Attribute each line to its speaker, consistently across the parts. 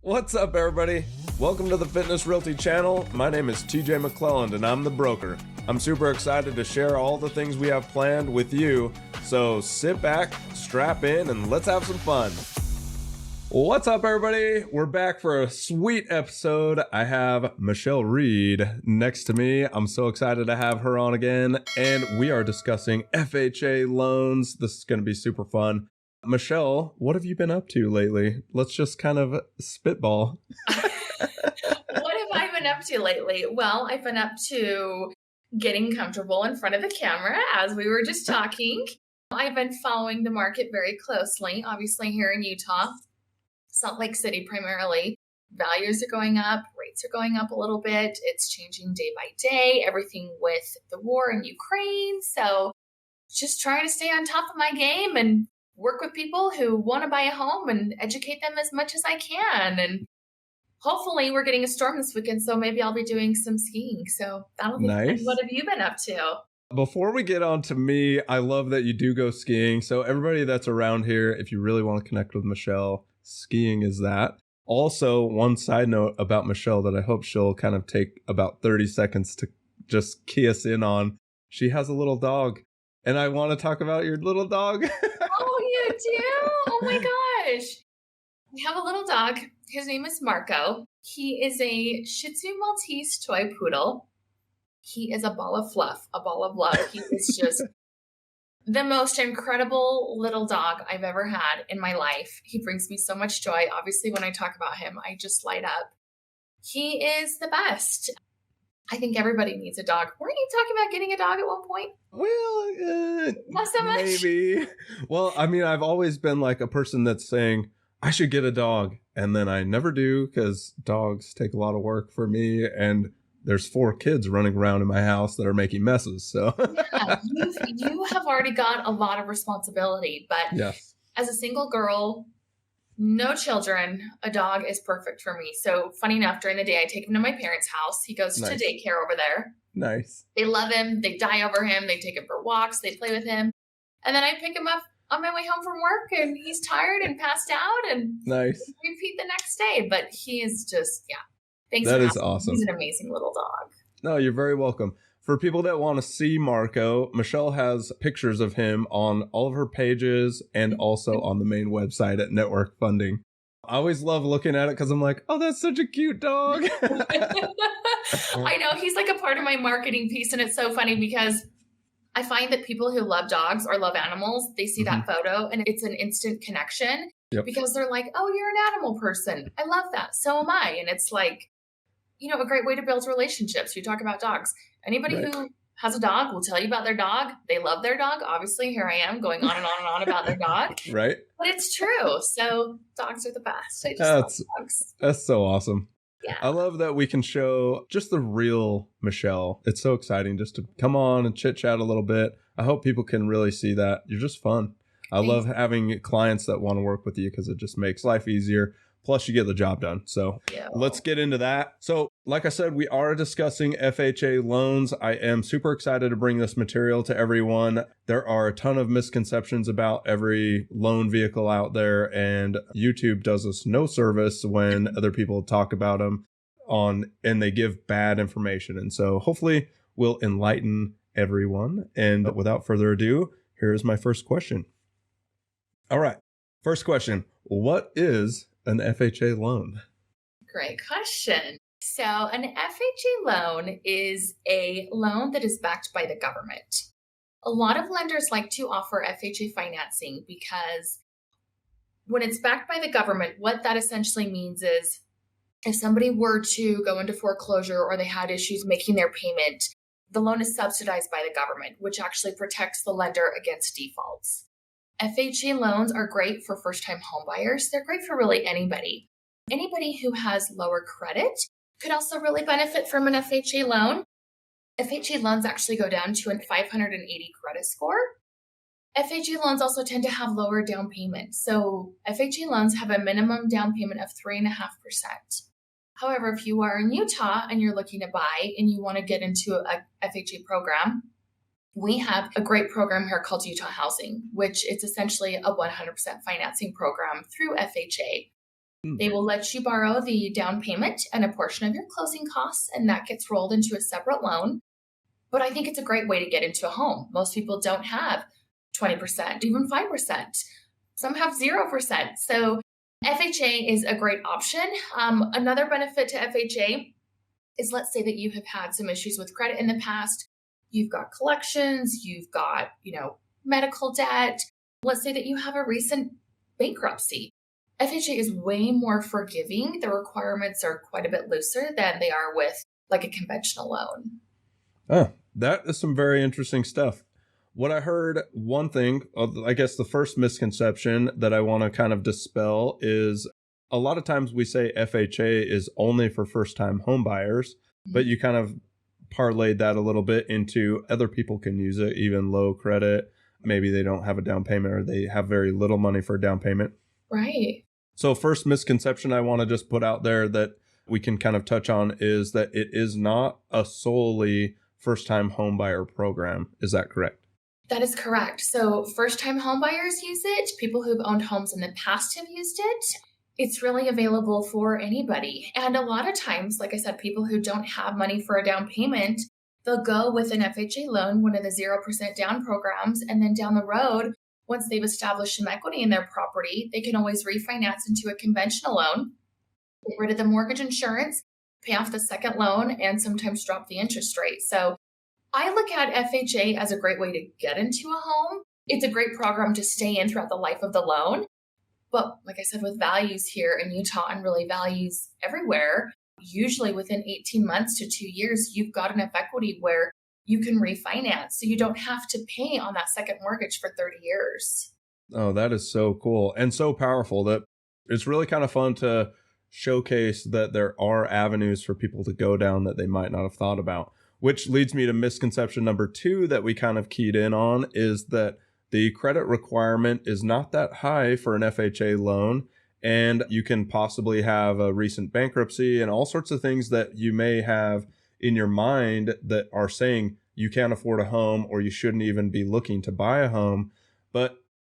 Speaker 1: What's up, everybody? Welcome to the Fitness Realty channel. My name is TJ McLelland and I'm the broker. I'm super excited to share all the things we have planned with you. So sit back, strap in, and let's have some fun. What's up, everybody? We're back for a sweet episode. I have Michelle Reed next to me. I'm so excited to have her on again. And we are discussing FHA loans. This is going to be super fun. Michelle, what have you been up to lately? Let's just kind of spitball.
Speaker 2: What have I been up to lately? Well, I've been up to getting comfortable in front of the camera, as we were just talking. I've been following the market very closely, obviously here in Utah, Salt Lake City primarily. Values are going up, rates are going up a little bit. It's changing day by day, everything with the war in Ukraine. So just trying to stay on top of my game and work with people who want to buy a home and educate them as much as I can. And hopefully we're getting a storm this weekend, so maybe I'll be doing some skiing. So that'll be
Speaker 1: nice.
Speaker 2: fun. What have you been up to?
Speaker 1: Before we get on to me, I love that you do go skiing. So everybody that's around here, if you really want to connect with Michelle, skiing is that. Also, one side note about Michelle that I hope she'll kind of take about 30 seconds to just key us in on. She has a little dog, and I want to talk about your little dog.
Speaker 2: Oh, you do? Oh my gosh. We have a little dog. His name is Marco. He is a Shih Tzu Maltese toy poodle. He is a ball of fluff, a ball of love. He is just the most incredible little dog I've ever had in my life. He brings me so much joy. Obviously, when I talk about him, I just light up. He is the best. I think everybody needs a dog. Weren't you talking about getting a dog at one point?
Speaker 1: Well,
Speaker 2: Not so much.
Speaker 1: Maybe. Well, I mean, I've always been like a person that's saying, I should get a dog. And then I never do because dogs take a lot of work for me. And there's 4 kids running around in my house that are making messes. So
Speaker 2: yeah, you have already got a lot of responsibility. But
Speaker 1: yes.
Speaker 2: As a single girl, no children, a dog is perfect for me. So funny enough, during the day, I take him to my parents' house. He goes to daycare over there.
Speaker 1: Nice.
Speaker 2: They love him. They die over him. They take him for walks. They play with him. And then I pick him up on my way home from work, and he's tired and passed out, and
Speaker 1: nice.
Speaker 2: Repeat the next day. But he is just, yeah. Thanks.
Speaker 1: That is awesome.
Speaker 2: He's an amazing little dog.
Speaker 1: No, you're very welcome. For people that want to see Marco, Michelle has pictures of him on all of her pages and also on the main website at Network Funding. I always love looking at it because I'm like, oh, that's such a cute dog.
Speaker 2: I know. He's like a part of my marketing piece. And it's so funny because I find that people who love dogs or love animals, they see that photo and it's an instant connection because they're like, oh, you're an animal person. I love that. So am I. And it's like, you know, a great way to build relationships. You talk about dogs. Anybody who has a dog will tell you about their dog. They love their dog. Obviously, here I am going on and on and on about their dog.
Speaker 1: Right.
Speaker 2: But it's true. So dogs are the best. I just love dogs.
Speaker 1: That's so awesome.
Speaker 2: Yeah.
Speaker 1: I love that we can show just the real Michelle. It's so exciting just to come on and chit chat a little bit. I hope people can really see that. You're just fun. I love having clients that want to work with you because it just makes life easier. Plus, you get the job done. So let's get into that. So like I said, we are discussing FHA loans. I am super excited to bring this material to everyone. There are a ton of misconceptions about every loan vehicle out there, and YouTube does us no service when other people talk about them and they give bad information. And so hopefully we'll enlighten everyone. And without further ado, here's my first question. All right. First question. What is an FHA loan?
Speaker 2: Great question. So an FHA loan is a loan that is backed by the government. A lot of lenders like to offer FHA financing because when it's backed by the government, what that essentially means is if somebody were to go into foreclosure or they had issues making their payment, the loan is subsidized by the government, which actually protects the lender against defaults. FHA loans are great for first-time homebuyers. They're great for really anybody. Anybody who has lower credit could also really benefit from an FHA loan. FHA loans actually go down to a 580 credit score. FHA loans also tend to have lower down payments. So FHA loans have a minimum down payment of 3.5%. However, if you are in Utah and you're looking to buy and you want to get into a FHA program, we have a great program here called Utah Housing, which it's essentially a 100% financing program through FHA. They will let you borrow the down payment and a portion of your closing costs, and that gets rolled into a separate loan. But I think it's a great way to get into a home. Most people don't have 20%, even 5%. Some have 0%. So FHA is a great option. Another benefit to FHA is, let's say that you have had some issues with credit in the past. You've got collections, you've got, medical debt. Let's say that you have a recent bankruptcy. FHA is way more forgiving. The requirements are quite a bit looser than they are with like a conventional loan.
Speaker 1: Oh, that is some very interesting stuff. What I heard, one thing, I guess the first misconception that I want to kind of dispel is a lot of times we say FHA is only for first-time home buyers, but you kind of parlayed that a little bit into other people can use it, even low credit. Maybe they don't have a down payment or they have very little money for a down payment.
Speaker 2: Right.
Speaker 1: So first misconception I want to just put out there that we can kind of touch on is that it is not a solely first-time home buyer program. Is that correct?
Speaker 2: That is correct. So first-time home buyers use it. People who've owned homes in the past have used it. It's really available for anybody. And a lot of times, like I said, people who don't have money for a down payment, they'll go with an FHA loan, one of the 0% down programs, and then down the road, once they've established some equity in their property, they can always refinance into a conventional loan, get rid of the mortgage insurance, pay off the second loan, and sometimes drop the interest rate. So I look at FHA as a great way to get into a home. It's a great program to stay in throughout the life of the loan. But like I said, with values here in Utah and really values everywhere, usually within 18 months to 2 years, you've got enough equity where you can refinance. So you don't have to pay on that second mortgage for 30 years.
Speaker 1: Oh, that is so cool and so powerful that it's really kind of fun to showcase that there are avenues for people to go down that they might not have thought about. Which leads me to misconception number 2 that we kind of keyed in on is that the credit requirement is not that high for an FHA loan, and you can possibly have a recent bankruptcy and all sorts of things that you may have in your mind that are saying you can't afford a home or you shouldn't even be looking to buy a home. But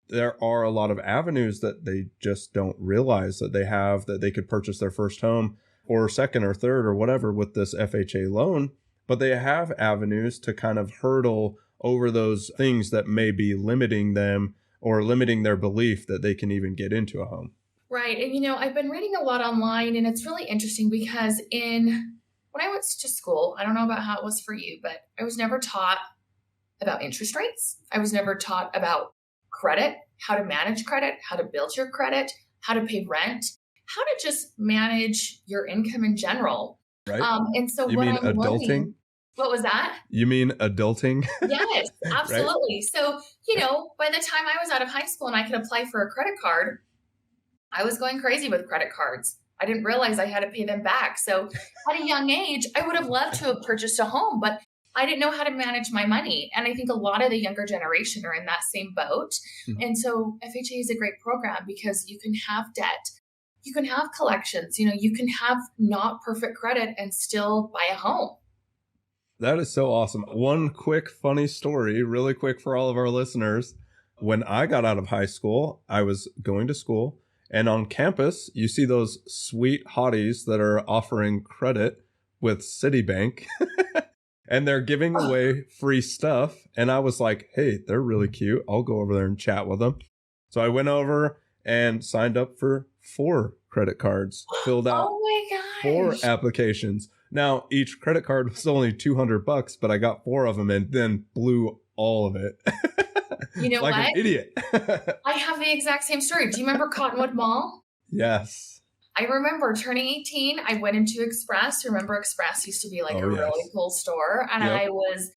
Speaker 1: there are a lot of avenues that they just don't realize that they have, that they could purchase their first home or second or third or whatever with this FHA loan. But they have avenues to kind of hurdle over those things that may be limiting them or limiting their belief that they can even get into a home.
Speaker 2: Right. And, I've been reading a lot online, and it's really interesting because when I went to school, I don't know about how it was for you, but I was never taught about interest rates. I was never taught about credit, how to manage credit, how to build your credit, how to pay rent, how to just manage your income in general.
Speaker 1: Right.
Speaker 2: And so
Speaker 1: you
Speaker 2: what
Speaker 1: mean
Speaker 2: I'm
Speaker 1: adulting?
Speaker 2: learning, what was that?
Speaker 1: You mean adulting?
Speaker 2: Yes, absolutely.
Speaker 1: Right?
Speaker 2: So, by the time I was out of high school and I could apply for a credit card, I was going crazy with credit cards. I didn't realize I had to pay them back. So at a young age, I would have loved to have purchased a home, but I didn't know how to manage my money. And I think a lot of the younger generation are in that same boat. Mm-hmm. And so FHA is a great program because you can have debt. You can have collections, you can have not perfect credit and still buy a home.
Speaker 1: That is so awesome. One quick funny story, really quick for all of our listeners. When I got out of high school, I was going to school, and on campus, you see those sweet hotties that are offering credit with Citibank and they're giving away free stuff. And I was like, hey, they're really cute. I'll go over there and chat with them. So I went over and signed up for 4 credit cards, filled out 4 applications. Now, each credit card was only $200, but I got 4 of them and then blew all of it.
Speaker 2: You know
Speaker 1: like
Speaker 2: what?
Speaker 1: An idiot.
Speaker 2: I have the exact same story. Do you remember Cottonwood Mall?
Speaker 1: Yes.
Speaker 2: I remember turning 18. I went into Express. Remember Express used to be like a really cool store. And I was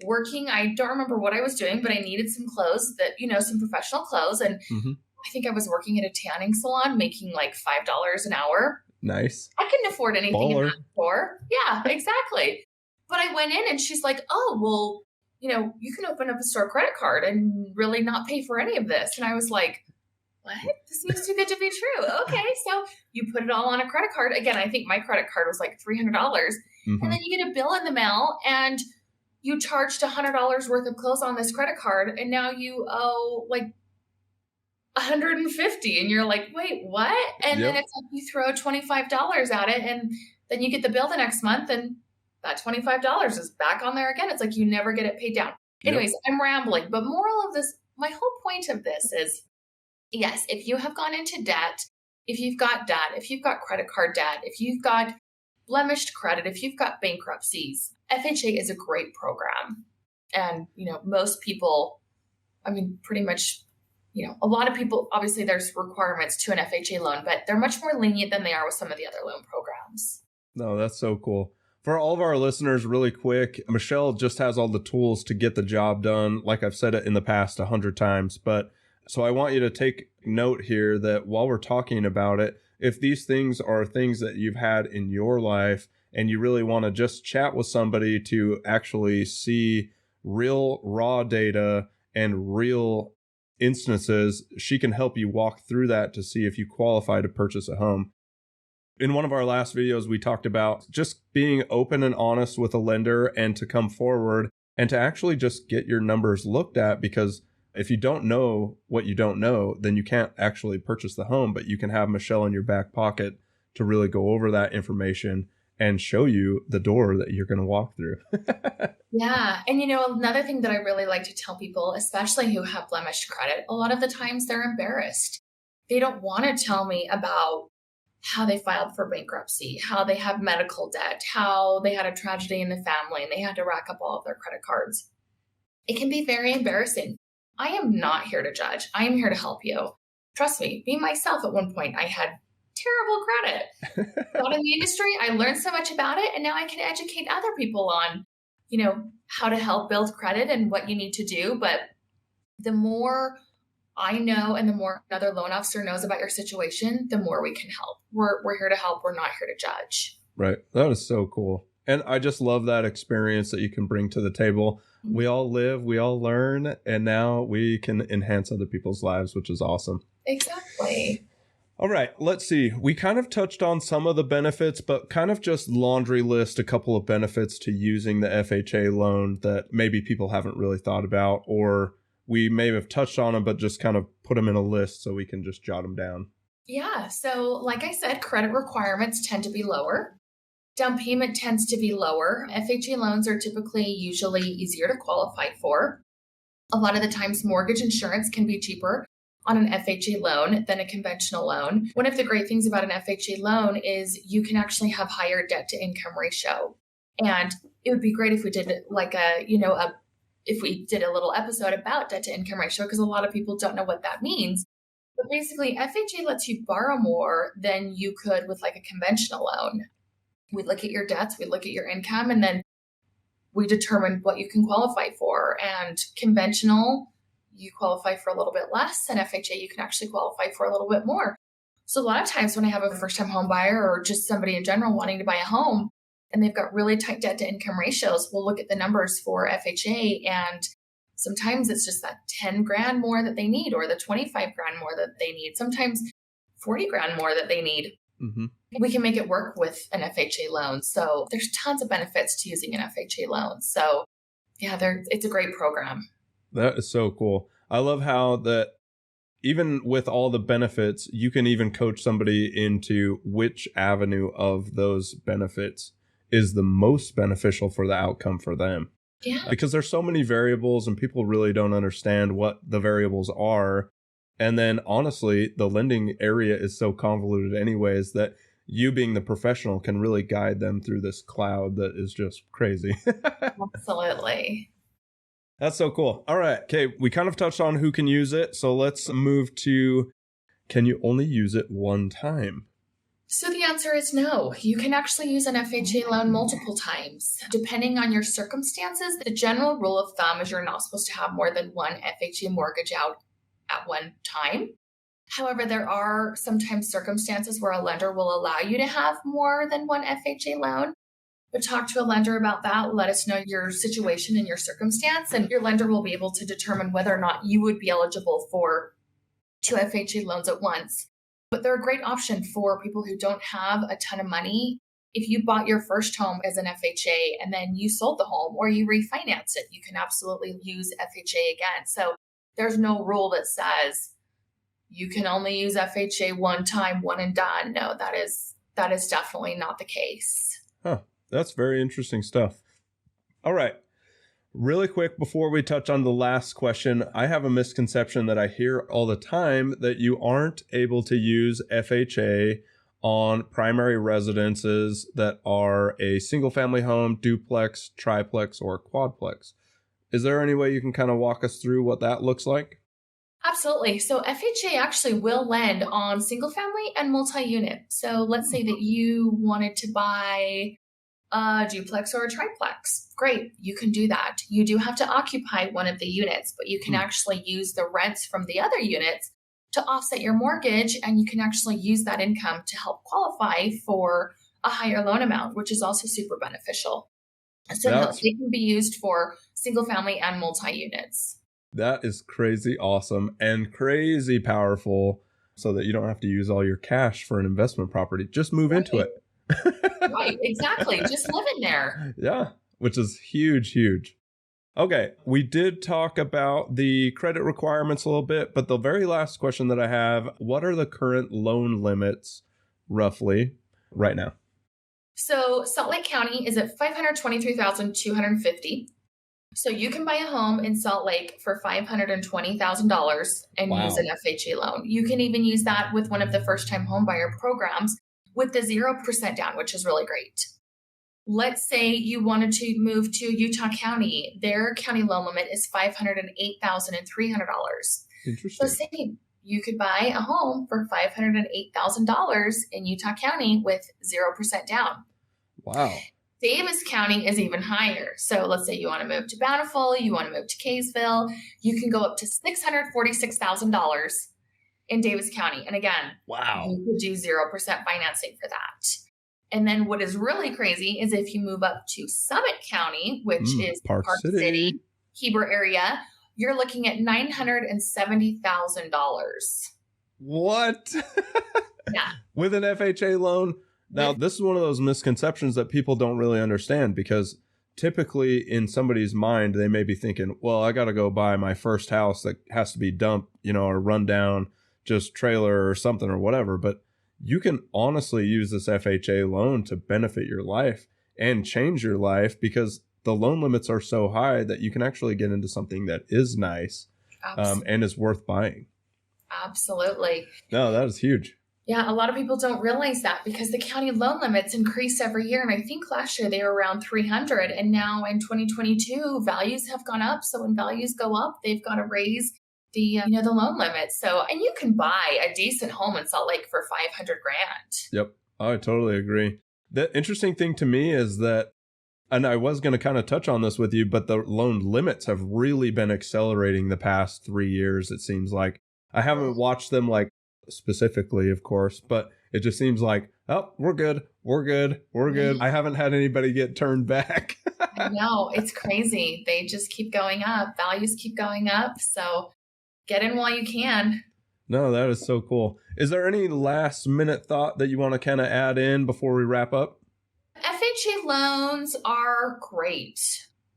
Speaker 2: working. I don't remember what I was doing, but I needed some clothes that, some professional clothes. And I think I was working at a tanning salon making like $5 an hour.
Speaker 1: Nice.
Speaker 2: I couldn't afford anything
Speaker 1: Baller.
Speaker 2: in that store. Yeah, exactly. But I went in and she's like, oh, well, you can open up a store credit card and really not pay for any of this. And I was like, what? This seems too good to be true. Okay. So you put it all on a credit card. Again, I think my credit card was like $300. And then you get a bill in the mail and you charged $100 worth of clothes on this credit card. And now you owe like $150. And you're like, wait, what? And then it's like you throw $25 at it, and then you get the bill the next month, and that $25 is back on there again. It's like you never get it paid down. Anyways, I'm rambling, but moral of this, my whole point of this is, yes, if you have gone into debt, if you've got debt, if you've got credit card debt, if you've got blemished credit, if you've got bankruptcies, FHA is a great program. And, most people, pretty much, a lot of people, obviously there's requirements to an FHA loan, but they're much more lenient than they are with some of the other loan programs.
Speaker 1: No, that's so cool. For all of our listeners, really quick, Michelle just has all the tools to get the job done. Like I've said it in the past 100 times, but so I want you to take note here that while we're talking about it, if these things are things that you've had in your life and you really want to just chat with somebody to actually see real raw data and real instances, she can help you walk through that to see if you qualify to purchase a home. In one of our last videos, we talked about just being open and honest with a lender and to come forward and to actually just get your numbers looked at, because if you don't know what you don't know, then you can't actually purchase the home, but you can have Michelle in your back pocket to really go over that information and show you the door that you're going to walk through.
Speaker 2: Yeah. And another thing that I really like to tell people, especially who have blemished credit, a lot of the times they're embarrassed. They don't want to tell me about how they filed for bankruptcy, how they have medical debt, how they had a tragedy in the family and they had to rack up all of their credit cards. It can be very embarrassing. I am not here to judge. I am here to help you. Trust me, me myself at one point, I had terrible credit. Not in the industry, I learned so much about it, and now I can educate other people on, how to help build credit and what you need to do. But the more I know and the more another loan officer knows about your situation, the more we can help. We're here to help. We're not here to judge.
Speaker 1: Right. That is so cool. And I just love that experience that you can bring to the table. We all live, we all learn, and now we can enhance other people's lives, which is awesome.
Speaker 2: Exactly.
Speaker 1: All right, let's see. We kind of touched on some of the benefits, but kind of just laundry list a couple of benefits to using the FHA loan that maybe people haven't really thought about, or we may have touched on them, but just kind of put them in a list so we can just jot them down.
Speaker 2: Yeah. So like I said, credit requirements tend to be lower. Down payment tends to be lower. FHA loans are usually easier to qualify for. A lot of the times mortgage insurance can be cheaper on an FHA loan than a conventional loan. One of the great things about an FHA loan is you can actually have higher debt to income ratio. And it would be great if we did if we did a little episode about debt to income ratio, because a lot of people don't know what that means. But basically, FHA lets you borrow more than you could with like a conventional loan. We look at your debts, we look at your income, and then we determine what you can qualify for. And conventional, you qualify for a little bit less, and FHA, you can actually qualify for a little bit more. So a lot of times when I have a first-time home buyer or just somebody in general wanting to buy a home, and they've got really tight debt to income ratios, we'll look at the numbers for FHA, and sometimes it's just that 10 grand more that they need, or the 25 grand more that they need, sometimes 40 grand more that they need. Mm-hmm. We can make it work with an FHA loan. So there's tons of benefits to using an FHA loan. So yeah, it's a great program.
Speaker 1: That is so cool. I love how that even with all the benefits, you can even coach somebody into which avenue of those benefits is the most beneficial for the outcome for them.
Speaker 2: Yeah.
Speaker 1: Because there's so many variables and people really don't understand what the variables are. And then honestly, the lending area is so convoluted anyways that you being the professional can really guide them through this cloud that is just crazy.
Speaker 2: Absolutely.
Speaker 1: That's so cool. All right. Okay. We kind of touched on who can use it. So let's move to, can you only use it one time?
Speaker 2: So the answer is no. You can actually use an FHA loan multiple times. Depending on your circumstances, the general rule of thumb is you're not supposed to have more than one FHA mortgage out at one time. However, there are sometimes circumstances where a lender will allow you to have more than one FHA loan. But talk to a lender about that. Let us know your situation and your circumstance, and your lender will be able to determine whether or not you would be eligible for 2 FHA loans at once. But they're a great option for people who don't have a ton of money. If you bought your first home as an FHA and then you sold the home or you refinance it, you can absolutely use FHA again. So there's no rule that says you can only use FHA one time, one and done. No, that is definitely not the case.
Speaker 1: Huh. That's very interesting stuff. All right. Really quick before we touch on the last question, I have a misconception that I hear all the time that you aren't able to use FHA on primary residences that are a single family home, duplex, triplex, or quadplex. Is there any way you can kind of walk us through what that looks like?
Speaker 2: Absolutely. So FHA actually will lend on single family and multi-unit. So let's say that you wanted to buy a duplex or a triplex. Great, you can do that. You do have to occupy one of the units, but you can actually use the rents from the other units to offset your mortgage, and you can actually use that income to help qualify for a higher loan amount, which is also super beneficial. So they can be used for single family and multi-units.
Speaker 1: That is crazy awesome and crazy powerful, so that you don't have to use all your cash for an investment property. Just move into it.
Speaker 2: Right, exactly. Just live in there.
Speaker 1: Yeah, which is huge, huge. Okay, we did talk about the credit requirements a little bit, but the very last question that I have, what are the current loan limits roughly right now?
Speaker 2: So Salt Lake County is at $523,250. So you can buy a home in Salt Lake for $520,000 and use an FHA loan. You can even use that with one of the first-time homebuyer programs with the 0% down, which is really great. Let's say you wanted to move to Utah County. Their county loan limit is $508,300.
Speaker 1: Interesting.
Speaker 2: So say you could buy a home for $508,000 in Utah County with 0% down.
Speaker 1: Wow.
Speaker 2: Davis County is even higher. So let's say you want to move to Bountiful, you want to move to Kaysville, you can go up to $646,000 in Davis County. And again, you could do 0% financing for that. And then what is really crazy is if you move up to Summit County, which is Park City, Heber area, you're looking at $970,000.
Speaker 1: What?
Speaker 2: Yeah.
Speaker 1: With an FHA loan? Now, this is one of those misconceptions that people don't really understand, because typically in somebody's mind, they may be thinking, well, I got to go buy my first house that has to be dumped, or run down, just trailer or something or whatever. But you can honestly use this FHA loan to benefit your life and change your life, because the loan limits are so high that you can actually get into something that is nice and is worth buying.
Speaker 2: Absolutely.
Speaker 1: No, that is huge.
Speaker 2: Yeah, a lot of people don't realize that because the county loan limits increase every year. And I think last year they were around 300. And now in 2022, values have gone up. So when values go up, they've got to raise the loan limit. So, and you can buy a decent home in Salt Lake for $500,000.
Speaker 1: Yep. I totally agree. The interesting thing to me is that, and I was going to kind of touch on this with you, but the loan limits have really been accelerating the past 3 years. It seems like I haven't watched them like specifically, of course, but it just seems like, oh, we're good. I haven't had anybody get turned back.
Speaker 2: I know, it's crazy. They just keep going up. Values keep going up. So get in while you can.
Speaker 1: No, that is so cool. Is there any last minute thought that you want to kind of add in before we wrap up?
Speaker 2: FHA loans are great.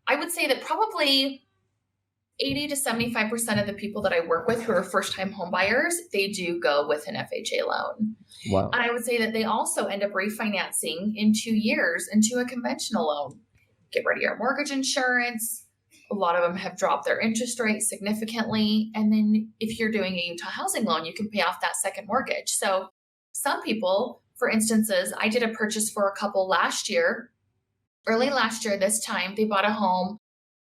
Speaker 2: I would say that probably 80 to 75% of the people that I work with who are first-time home buyers, they do go with an FHA loan.
Speaker 1: Wow.
Speaker 2: And I would say that they also end up refinancing in 2 years into a conventional loan. Get rid of your mortgage insurance. A lot of them have dropped their interest rate significantly. And then if you're doing a Utah housing loan, you can pay off that second mortgage. So some people, for instances, I did a purchase for a couple last year, early last year, this time, they bought a home.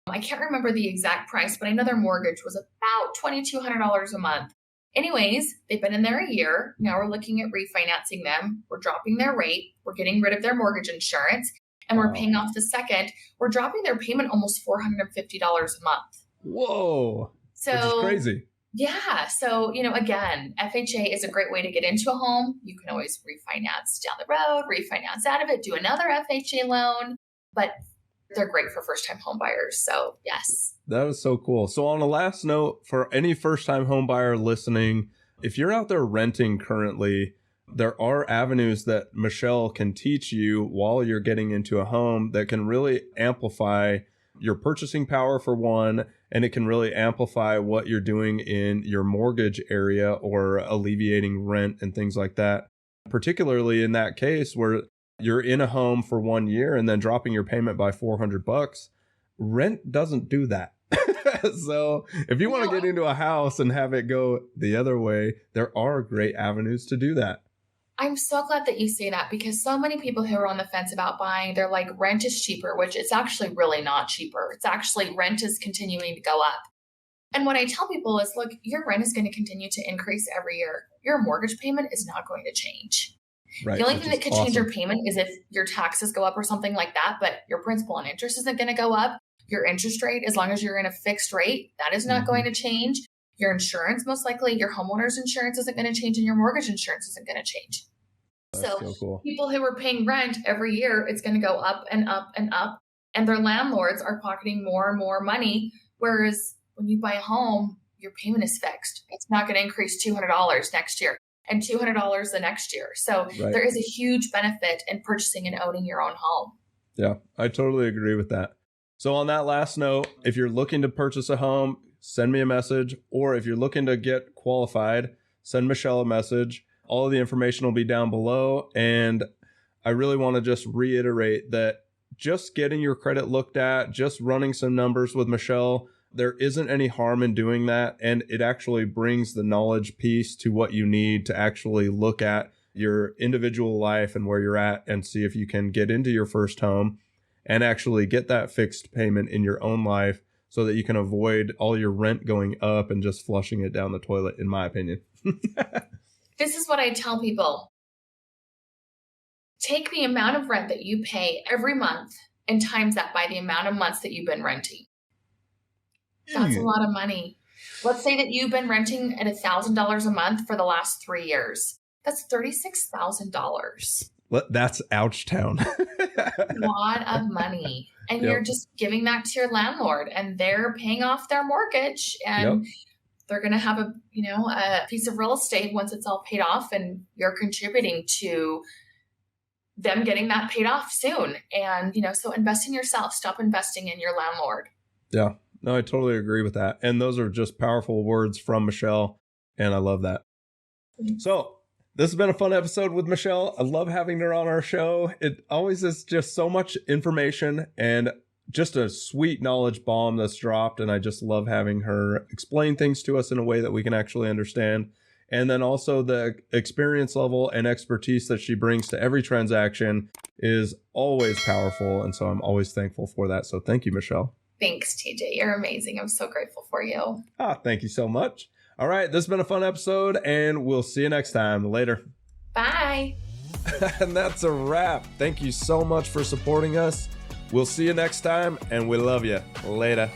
Speaker 2: I can't remember the exact price, but I know their mortgage was about $2,200 a month. Anyways, they've been in there a year. Now we're looking at refinancing them. We're dropping their rate. We're getting rid of their mortgage insurance, and we're paying off the second. We're dropping their payment almost $450 a month.
Speaker 1: Whoa.
Speaker 2: So
Speaker 1: which is crazy.
Speaker 2: Yeah. So, again, FHA is a great way to get into a home. You can always refinance down the road, refinance out of it, do another FHA loan, but they're great for first-time home buyers. So, yes.
Speaker 1: That is so cool. So on a last note, for any first-time home buyer listening, if you're out there renting currently, there are avenues that Michelle can teach you while you're getting into a home that can really amplify your purchasing power for one, and it can really amplify what you're doing in your mortgage area or alleviating rent and things like that. Particularly in that case where you're in a home for 1 year and then dropping your payment by $400, rent doesn't do that. So if you want to get into a house and have it go the other way, there are great avenues to do that.
Speaker 2: I'm so glad that you say that, because so many people who are on the fence about buying, they're like, rent is cheaper, which it's actually really not cheaper. It's actually, rent is continuing to go up. And what I tell people is, look, your rent is going to continue to increase every year. Your mortgage payment is not going to change.
Speaker 1: Right,
Speaker 2: the only thing that could change your payment is if your taxes go up or something like that, but your principal and interest isn't going to go up. Your interest rate, as long as you're in a fixed rate, that is not going to change. Your insurance, most likely, your homeowner's insurance isn't going to change, and your mortgage insurance isn't going to change.
Speaker 1: That's
Speaker 2: so
Speaker 1: cool.
Speaker 2: People who are paying rent every year, it's going to go up and up and up, and their landlords are pocketing more and more money. Whereas when you buy a home, your payment is fixed. It's not going to increase $200 next year and $200 the next year. So There is a huge benefit in purchasing and owning your own home.
Speaker 1: Yeah, I totally agree with that. So on that last note, if you're looking to purchase a home, send me a message. Or if you're looking to get qualified, send Michelle a message. All of the information will be down below. And I really want to just reiterate that just getting your credit looked at, just running some numbers with Michelle, there isn't any harm in doing that. And it actually brings the knowledge piece to what you need to actually look at your individual life and where you're at and see if you can get into your first home and actually get that fixed payment in your own life so that you can avoid all your rent going up and just flushing it down the toilet, in my opinion.
Speaker 2: This is what I tell people. Take the amount of rent that you pay every month and times that by the amount of months that you've been renting. That's a lot of money. Let's say that you've been renting at $1,000 a month for the last 3 years. That's $36,000.
Speaker 1: That's Ouchtown.
Speaker 2: A lot of money. And you're just giving that to your landlord, and they're paying off their mortgage, and they're going to have a piece of real estate once it's all paid off, and you're contributing to them getting that paid off soon. And, so invest in yourself. Stop investing in your landlord.
Speaker 1: Yeah, no, I totally agree with that. And those are just powerful words from Michelle. And I love that. So this has been a fun episode with Michelle. I love having her on our show. It always is just so much information and just a sweet knowledge bomb that's dropped. And I just love having her explain things to us in a way that we can actually understand. And then also the experience level and expertise that she brings to every transaction is always powerful. And so I'm always thankful for that. So thank you, Michelle.
Speaker 2: Thanks, TJ. You're amazing. I'm so grateful for you.
Speaker 1: Thank you so much. All right, this has been a fun episode, and we'll see you next time. Later.
Speaker 2: Bye.
Speaker 1: And that's a wrap. Thank you so much for supporting us. We'll see you next time, and we love you. Later.